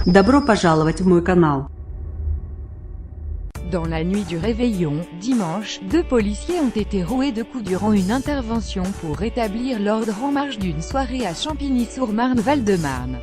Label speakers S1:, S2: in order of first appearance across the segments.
S1: Добро пожаловать в мой канал.
S2: Dans la nuit du réveillon, dimanche, 2 policiers ont été roués de coups durant une intervention pour rétablir l'ordre en marge d'une soirée à Champigny-sur-Marne, Val-de-Marne.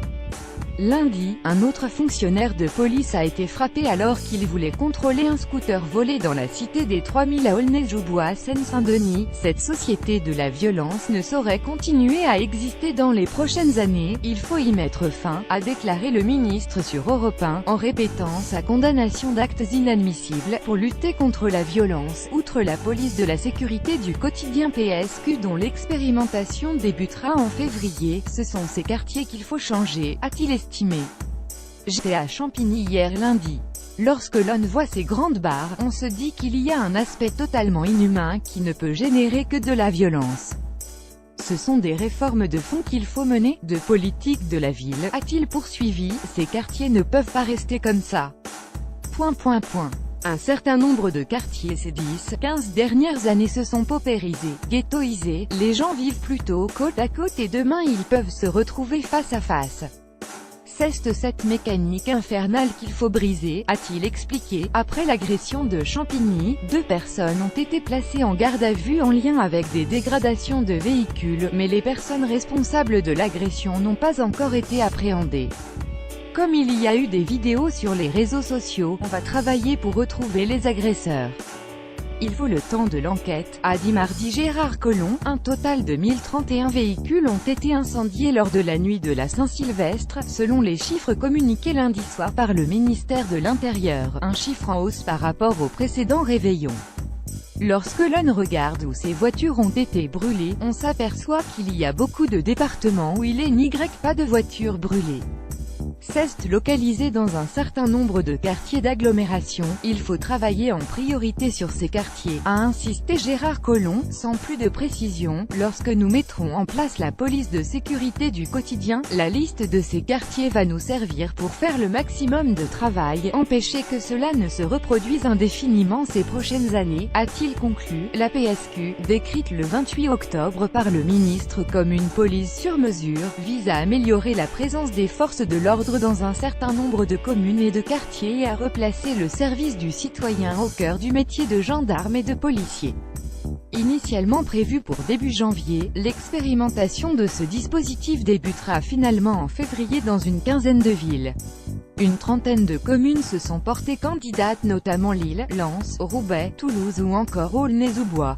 S2: Lundi, un autre fonctionnaire de police a été frappé alors qu'il voulait contrôler un scooter volé dans la cité des 3000 à Aulnay-sous-Bois, Seine-Saint-Denis. Cette société de la violence ne saurait continuer à exister dans les prochaines années, il faut y mettre fin, a déclaré le ministre sur Europe 1, en répétant sa condamnation d'actes inadmissibles. Pour lutter contre la violence, outre la police de la sécurité du quotidien PSQ dont l'expérimentation débutera en février, ce sont ces quartiers qu'il faut changer, a-t-il estimé. J'étais à Champigny hier lundi. Lorsque l'on voit ces grandes barres, on se dit qu'il y a un aspect totalement inhumain qui ne peut générer que de la violence. Ce sont des réformes de fond qu'il faut mener, de politique de la ville, a-t-il poursuivi, ces quartiers ne peuvent pas rester comme ça. Un certain nombre de quartiers ces 10-15 dernières années se sont paupérisés, ghettoisés, les gens vivent plutôt côte à côte et demain ils peuvent se retrouver face à face. C'est cette mécanique infernale qu'il faut briser, a-t-il expliqué. Après l'agression de Champigny, 2 personnes ont été placées en garde à vue en lien avec des dégradations de véhicules, mais les personnes responsables de l'agression n'ont pas encore été appréhendées. Comme il y a eu des vidéos sur les réseaux sociaux, on va travailler pour retrouver les agresseurs. Il faut le temps de l'enquête, a dit mardi Gérard Collomb. Un total de 1031 véhicules ont été incendiés lors de la nuit de la Saint-Sylvestre, selon les chiffres communiqués lundi soir par le ministère de l'Intérieur, un chiffre en hausse par rapport au précédent réveillon. Lorsque l'on regarde où ces voitures ont été brûlées, on s'aperçoit qu'il y a beaucoup de départements où il n'y a pas de voitures brûlées. C'est localisé dans un certain nombre de quartiers d'agglomération, il faut travailler en priorité sur ces quartiers, a insisté Gérard Collomb, sans plus de précision. Lorsque nous mettrons en place la police de sécurité du quotidien, la liste de ces quartiers va nous servir pour faire le maximum de travail, empêcher que cela ne se reproduise indéfiniment ces prochaines années, a-t-il conclu. La PSQ, décrite le 28 octobre par le ministre comme une police sur mesure, vise à améliorer la présence des forces de l'ordre dans un certain nombre de communes et de quartiers et à replacer le service du citoyen au cœur du métier de gendarme et de policier. Initialement prévue pour début janvier, l'expérimentation de ce dispositif débutera finalement en février dans une quinzaine de villes. Une trentaine de communes se sont portées candidates, notamment Lille, Lens, Roubaix, Toulouse ou encore Aulnay-sous-Bois.